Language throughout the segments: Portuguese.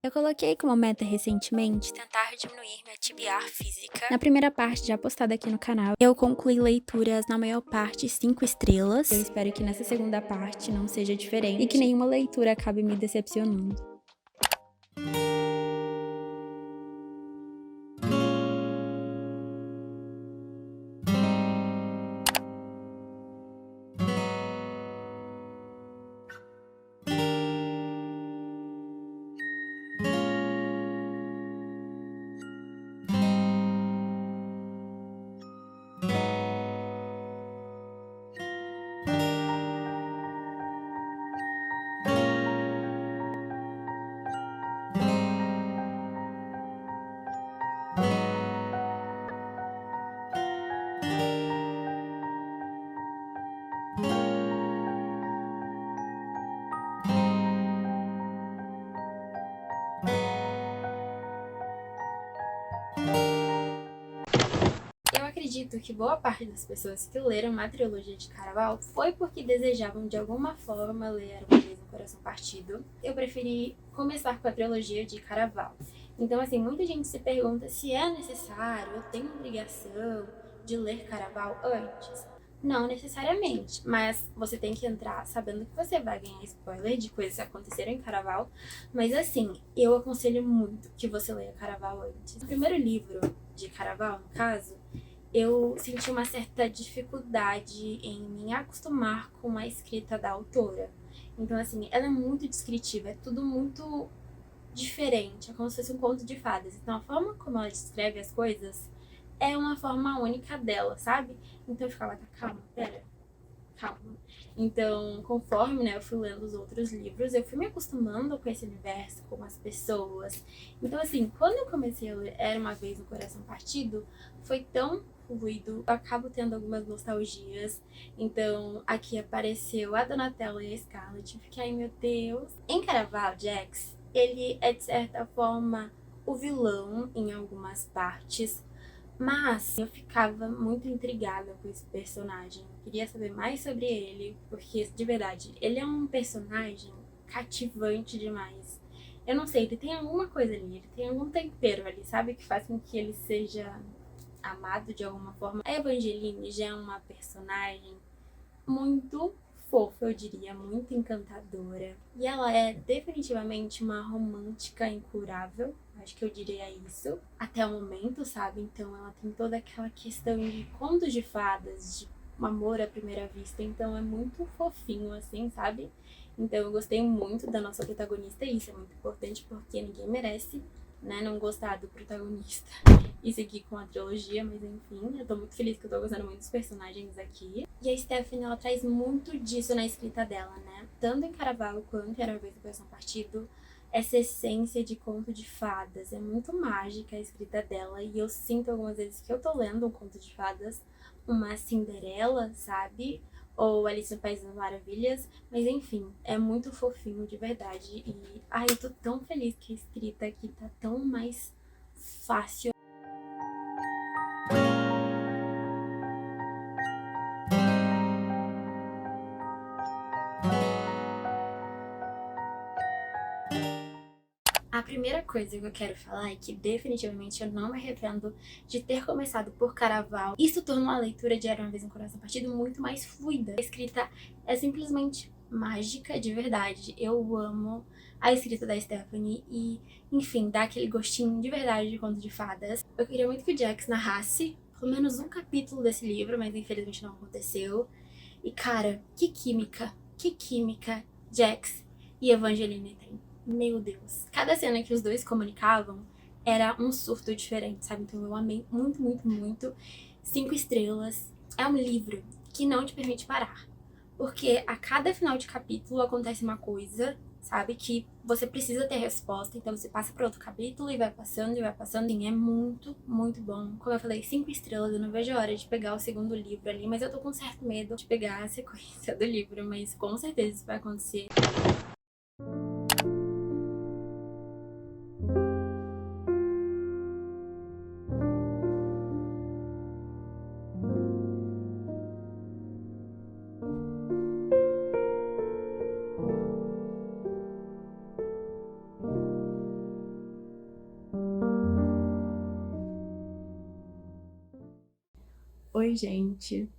Eu coloquei como meta recentemente tentar diminuir minha TBR física. Na primeira parte, já postada aqui no canal, eu concluí leituras na maior parte 5 estrelas. Eu espero que nessa segunda parte não seja diferente e que nenhuma leitura acabe me decepcionando. Eu acredito que boa parte das pessoas que leram a trilogia de Caraval foi porque desejavam de alguma forma ler Uma Vez um Coração Partido. Eu preferi começar com a trilogia de Caraval. Então, assim, muita gente se pergunta se é necessário, eu tenho obrigação de ler Caraval antes. Não necessariamente, mas você tem que entrar sabendo que você vai ganhar spoiler de coisas que aconteceram em Caraval. Mas assim, eu aconselho muito que você leia Caraval antes. O primeiro livro de Caraval, no caso, eu senti uma certa dificuldade em me acostumar com a escrita da autora. Então, assim, ela é muito descritiva, é tudo muito diferente, é como se fosse um conto de fadas. Então, a forma como ela descreve as coisas é uma forma única dela, sabe? Então, eu ficava, tá, calma, pera, calma. Então, conforme, né, eu fui lendo os outros livros, eu fui me acostumando com esse universo, com as pessoas. Então, assim, quando eu comecei a ler Era Uma Vez um Coração Partido, foi tão fluido, eu acabo tendo algumas nostalgias. Então, aqui apareceu a Donatella e a Scarlett, eu fiquei, ai meu Deus. Em Caraval, Jax, ele é de certa forma o vilão em algumas partes, mas eu ficava muito intrigada com esse personagem. Eu queria saber mais sobre ele, porque, de verdade, ele é um personagem cativante demais. Eu não sei, ele tem alguma coisa ali, ele tem algum tempero ali, sabe? Que faz com que ele seja amado de alguma forma. A Evangeline já é uma personagem muito fofa, eu diria, muito encantadora. E ela é definitivamente uma romântica incurável, acho que eu diria isso, até o momento, sabe? Então ela tem toda aquela questão de contos de fadas, de um amor à primeira vista, então é muito fofinho, assim, sabe? Então eu gostei muito da nossa protagonista, e isso é muito importante porque ninguém merece, né, não gostar do protagonista e seguir com a trilogia, mas enfim, eu tô muito feliz que eu tô gostando muito dos personagens aqui. E a Stephanie, ela traz muito disso na escrita dela, né? Tanto em Caraval quanto em Era Uma Vez no Coração Partido, essa essência de conto de fadas. É muito mágica a escrita dela, e eu sinto algumas vezes que eu tô lendo um conto de fadas, uma Cinderela, sabe? Ou Alice no País das Maravilhas, mas enfim, é muito fofinho de verdade. E ai, eu tô tão feliz que a escrita aqui tá tão mais fácil. A primeira coisa que eu quero falar é que definitivamente eu não me arrependo de ter começado por Caraval. Isso tornou a leitura de Era Uma Vez um Coração Partido muito mais fluida. A escrita é simplesmente mágica de verdade. Eu amo a escrita da Stephanie e, enfim, dá aquele gostinho de verdade de conto de fadas. Eu queria muito que o Jax narrasse pelo menos um capítulo desse livro, mas infelizmente não aconteceu. E cara, que química Jax e Evangeline têm. Meu Deus. Cada cena que os dois comunicavam era um surto diferente, sabe? Então eu amei muito, muito, muito. 5 estrelas. É um livro que não te permite parar. Porque a cada final de capítulo acontece uma coisa, sabe? Que você precisa ter resposta. Então você passa para outro capítulo e vai passando e vai passando. E é muito, muito bom. Como eu falei, 5 estrelas. Eu não vejo a hora de pegar o segundo livro ali. Mas eu tô com certo medo de pegar a sequência do livro. Mas com certeza isso vai acontecer. Oi, gente.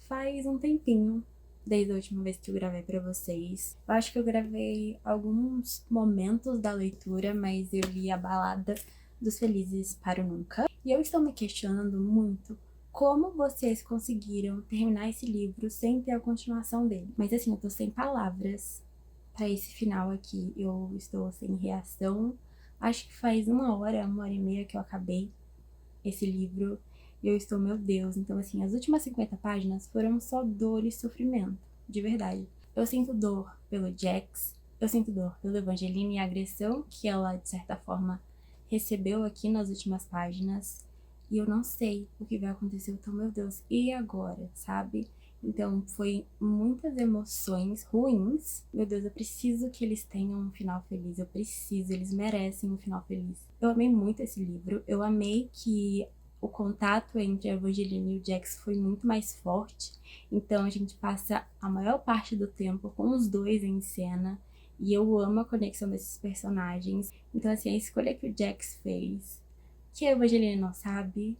Faz um tempinho desde a última vez que eu gravei pra vocês. Eu acho que eu gravei alguns momentos da leitura, mas eu li A Balada dos Felizes para o Nunca. E eu estou me questionando muito como vocês conseguiram terminar esse livro sem ter a continuação dele. Mas assim, eu tô sem palavras pra esse final aqui. Eu estou sem reação. Acho que faz uma hora e meia que eu acabei esse livro e eu estou, meu Deus. Então, assim, as últimas 50 páginas foram só dor e sofrimento, de verdade. Eu sinto dor pelo Jax, eu sinto dor pelo Evangeline e a agressão que ela, de certa forma, recebeu aqui nas últimas páginas. E eu não sei o que vai acontecer. Então, meu Deus, e agora, sabe? Então, foi muitas emoções ruins. Meu Deus, eu preciso que eles tenham um final feliz. Eu preciso, eles merecem um final feliz. Eu amei muito esse livro. Eu amei que o contato entre a Evangeline e o Jax foi muito mais forte. Então, a gente passa a maior parte do tempo com os dois em cena. E eu amo a conexão desses personagens. Então, assim, a escolha que o Jax fez, que a Evangeline não sabe,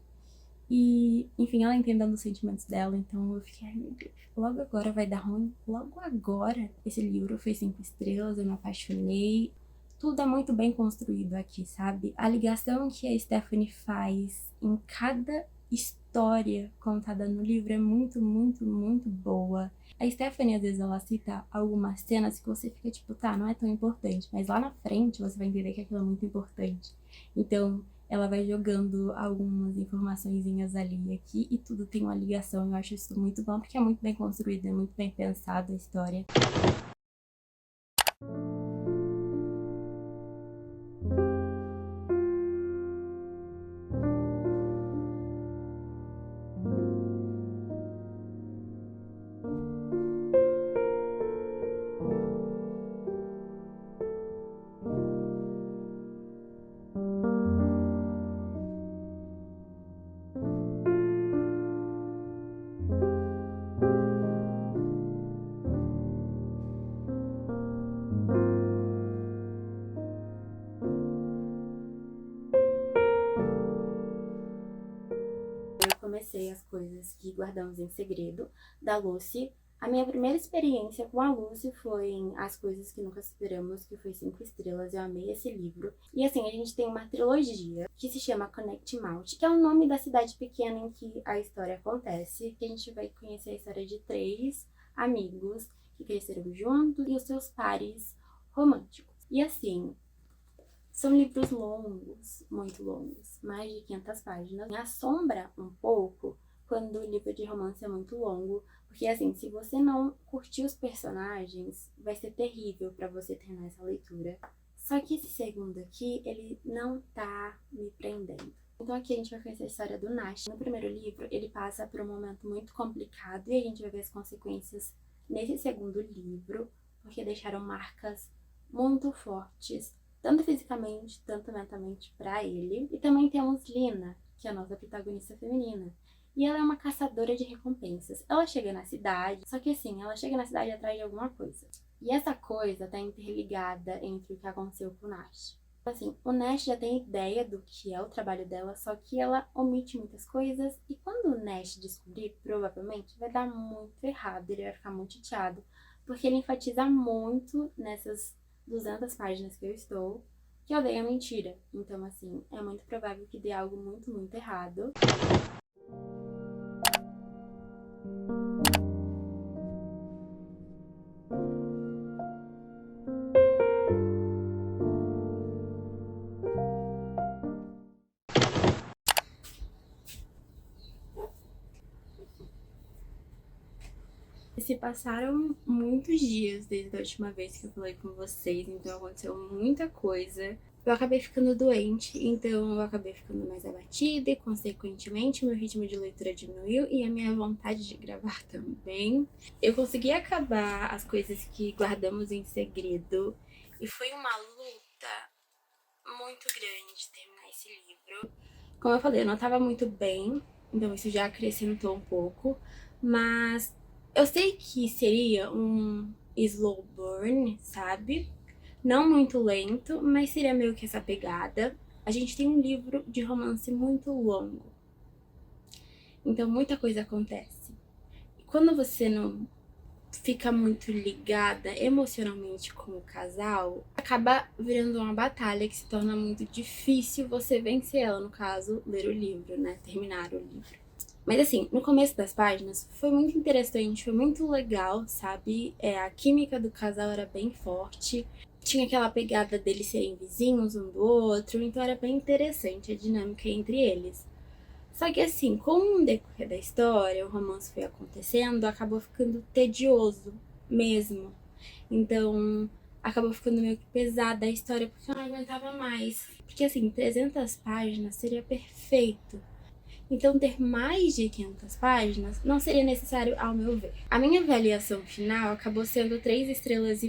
e, enfim, ela entendendo os sentimentos dela, então eu fiquei, ai meu Deus, logo agora vai dar ruim, logo agora. Esse livro foi 5 estrelas, eu me apaixonei, tudo é muito bem construído aqui, sabe? A ligação que a Stephanie faz em cada história contada no livro é muito, muito, muito boa. A Stephanie, às vezes, ela cita algumas cenas que você fica tipo, tá, não é tão importante, mas lá na frente você vai entender que aquilo é muito importante. Então, ela vai jogando algumas informaçõezinhas ali e aqui e tudo tem uma ligação. Eu acho isso muito bom porque é muito bem construído, é muito bem pensada a história. Eu comecei As Coisas que Guardamos em Segredo, da Lucy. A minha primeira experiência com a Lucy foi em As Coisas que Nunca Esperamos, que foi 5 estrelas. Eu amei esse livro. E assim, a gente tem uma trilogia que se chama Connect Mount, que é o nome da cidade pequena em que a história acontece. Que a gente vai conhecer a história de 3 amigos que cresceram juntos e os seus pares românticos. E assim, são livros longos, muito longos, mais de 500 páginas. Me assombra um pouco quando o livro de romance é muito longo, porque assim, se você não curtir os personagens, vai ser terrível para você terminar essa leitura. Só que esse segundo aqui, ele não tá me prendendo. Então aqui a gente vai conhecer a história do Nash. No primeiro livro, ele passa por um momento muito complicado e a gente vai ver as consequências nesse segundo livro, porque deixaram marcas muito fortes tanto fisicamente, tanto mentalmente para ele. E também temos Lina, que é a nossa protagonista feminina. E ela é uma caçadora de recompensas. Ela chega na cidade, só que assim, ela chega na cidade atrás de alguma coisa. E essa coisa tá interligada entre o que aconteceu com o Nash. Assim, o Nash já tem ideia do que é o trabalho dela, só que ela omite muitas coisas. E quando o Nash descobrir, provavelmente vai dar muito errado, ele vai ficar muito chateado, porque ele enfatiza muito nessas 200 páginas que eu estou, que odeia mentira. Então, assim, é muito provável que dê algo muito, muito errado. Se passaram muitos dias desde a última vez que eu falei com vocês, então aconteceu muita coisa. Eu acabei ficando doente, então eu acabei ficando mais abatida e, consequentemente, meu ritmo de leitura diminuiu e a minha vontade de gravar também. Eu consegui acabar As Coisas que Guardamos em Segredo e foi uma luta muito grande terminar esse livro. Como eu falei, eu não estava muito bem, então isso já acrescentou um pouco, mas eu sei que seria um slow burn, sabe? Não muito lento, mas seria meio que essa pegada. A gente tem um livro de romance muito longo. Então muita coisa acontece. E quando você não fica muito ligada emocionalmente com o casal, acaba virando uma batalha que se torna muito difícil você vencer ela, no caso, ler o livro, né? Terminar o livro. Mas assim, no começo das páginas foi muito interessante, foi muito legal, sabe? A química do casal era bem forte, tinha aquela pegada deles serem vizinhos um do outro, então era bem interessante a dinâmica entre eles. Só que assim, com o decorrer da história, o romance foi acontecendo, acabou ficando tedioso mesmo. Então, acabou ficando meio que pesada a história, porque eu não aguentava mais. Porque assim, 300 páginas seria perfeito. Então, ter mais de 500 páginas não seria necessário, ao meu ver. A minha avaliação final acabou sendo 3,5 estrelas.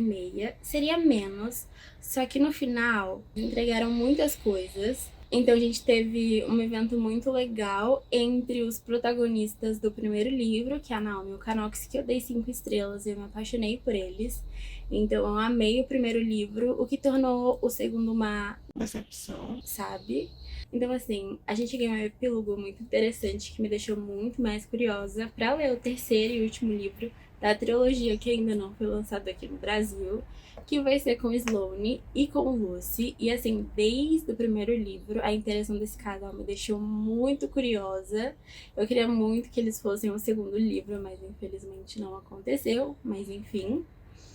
Seria menos, só que no final entregaram muitas coisas. Então, a gente teve um evento muito legal entre os protagonistas do primeiro livro, que é a Naomi e o Canox, que eu dei 5 estrelas e eu me apaixonei por eles. Então, eu amei o primeiro livro, o que tornou o segundo uma decepção, sabe? Então, assim, a gente ganhou um epílogo muito interessante que me deixou muito mais curiosa para ler o terceiro e último livro da trilogia que ainda não foi lançado aqui no Brasil, que vai ser com Sloane e com Lucy. E, assim, desde o primeiro livro, a interação desse casal me deixou muito curiosa. Eu queria muito que eles fossem o segundo livro, mas infelizmente não aconteceu. Mas, enfim.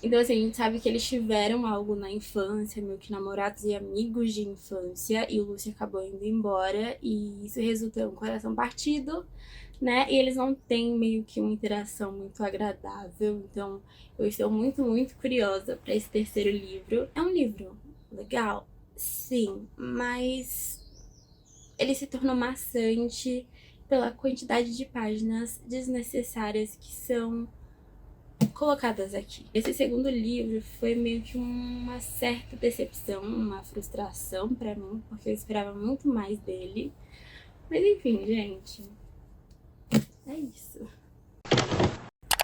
Então, assim, a gente sabe que eles tiveram algo na infância, meio que namorados e amigos de infância, e o Lúcio acabou indo embora, e isso resultou em um coração partido, né? E eles não têm meio que uma interação muito agradável, então eu estou muito, muito curiosa para esse terceiro livro. É um livro legal, sim, mas ele se tornou maçante pela quantidade de páginas desnecessárias que são colocadas aqui. Esse segundo livro foi meio que uma certa decepção, uma frustração pra mim, porque eu esperava muito mais dele. Mas enfim, gente, é isso.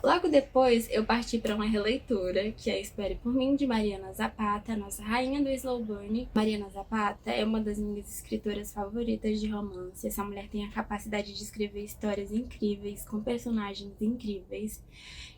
Logo depois, eu parti para uma releitura, que é Espere por Mim, de Mariana Zapata, nossa rainha do slow burn. Mariana Zapata é uma das minhas escritoras favoritas de romance. Essa mulher tem a capacidade de escrever histórias incríveis, com personagens incríveis.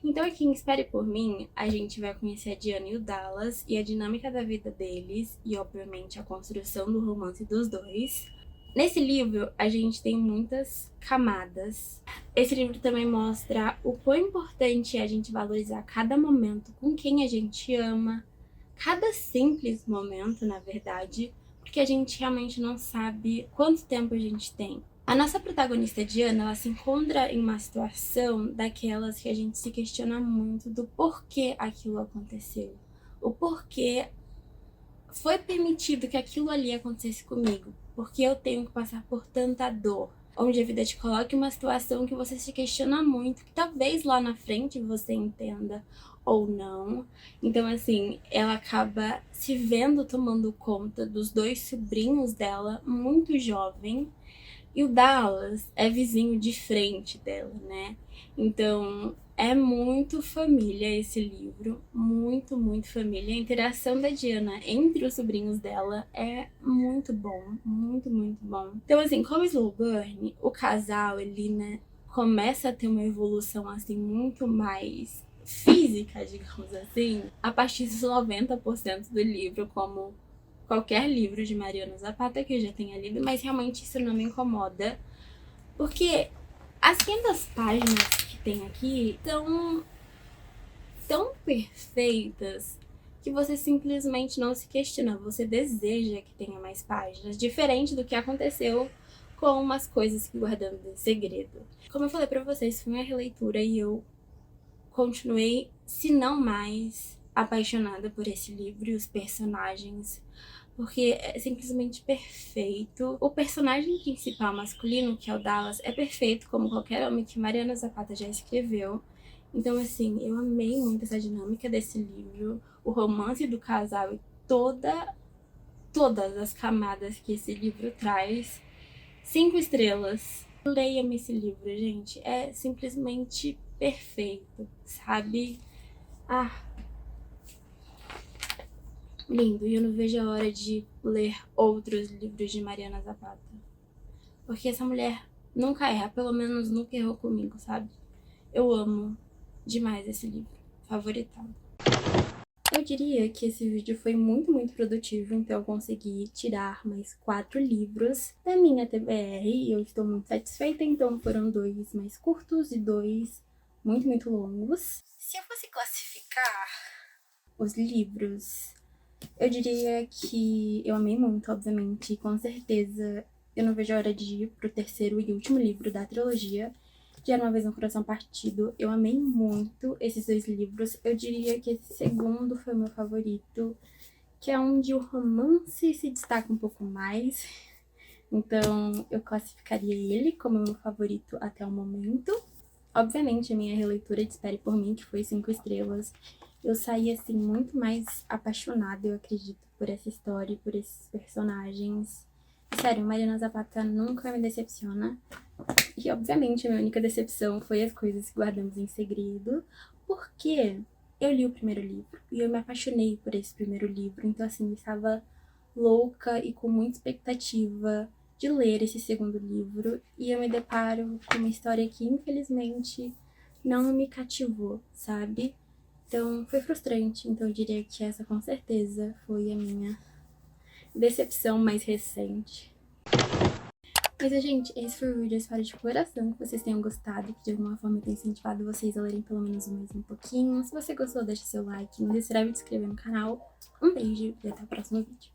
Então aqui em Espere por Mim, a gente vai conhecer a Diana e o Dallas, e a dinâmica da vida deles, e obviamente a construção do romance dos dois. Nesse livro, a gente tem muitas camadas. Esse livro também mostra o quão importante é a gente valorizar cada momento com quem a gente ama, cada simples momento, na verdade, porque a gente realmente não sabe quanto tempo a gente tem. A nossa protagonista Diana, ela se encontra em uma situação daquelas que a gente se questiona muito do porquê aquilo aconteceu, o porquê foi permitido que aquilo ali acontecesse comigo, porque eu tenho que passar por tanta dor. Onde a vida te coloca em uma situação que você se questiona muito, que talvez lá na frente você entenda ou não. Então, assim, ela acaba se vendo tomando conta dos dois sobrinhos dela, muito jovem, e o Dallas é vizinho de frente dela, né? Então, é muito família esse livro, muito, muito família. A interação da Diana entre os sobrinhos dela é muito bom, muito, muito bom. Então, assim, como Slow Burn, o casal, ele, né, começa a ter uma evolução, assim, muito mais física, digamos assim, a partir dos 90% do livro, como qualquer livro de Mariana Zapata que eu já tenha lido, mas realmente isso não me incomoda, porque as 500 páginas que tem aqui são tão perfeitas que você simplesmente não se questiona, você deseja que tenha mais páginas, diferente do que aconteceu com umas coisas que Guardando em Segredo. Como eu falei pra vocês, foi uma releitura e eu continuei, se não mais, apaixonada por esse livro e os personagens, porque é simplesmente perfeito. O personagem principal masculino, que é o Dallas, é perfeito como qualquer homem que Mariana Zapata já escreveu. Então, assim, eu amei muito essa dinâmica desse livro, o romance do casal e todas as camadas que esse livro traz. 5 estrelas. Leia-me esse livro, gente. É simplesmente perfeito, sabe? Ah, lindo. E eu não vejo a hora de ler outros livros de Mariana Zapata. Porque essa mulher nunca erra, pelo menos nunca errou comigo, sabe? Eu amo demais esse livro, favoritado. Eu diria que esse vídeo foi muito produtivo, então eu consegui tirar mais 4 livros da minha TBR e eu estou muito satisfeita, então foram 2 mais curtos e 2 muito longos. Se eu fosse classificar os livros, eu diria que eu amei muito, obviamente, e com certeza eu não vejo a hora de ir pro terceiro e último livro da trilogia, de Era Uma Vez um Coração Partido. Eu amei muito esses 2 livros. Eu diria que esse segundo foi o meu favorito, que é onde o romance se destaca um pouco mais. Então, eu classificaria ele como meu favorito até o momento. Obviamente, a minha releitura de Espere por Mim, que foi 5 estrelas, eu saí, assim, muito mais apaixonada, eu acredito, por essa história e por esses personagens. Sério, Mariana Zapata nunca me decepciona. E, obviamente, a minha única decepção foi As Coisas que Guardamos em Segredo, porque eu li o primeiro livro e eu me apaixonei por esse primeiro livro. Então, assim, eu estava louca e com muita expectativa de ler esse segundo livro. E eu me deparo com uma história que, infelizmente, não me cativou, sabe? Então, foi frustrante. Então, eu diria que essa, com certeza, foi a minha decepção mais recente. Mas, gente, esse foi o vídeo. Eu espero de coração que vocês tenham gostado, que de alguma forma eu tenha incentivado vocês a lerem pelo menos mais um pouquinho. Se você gostou, deixa seu like, não deixe de se inscrever no canal. Um beijo e até o próximo vídeo.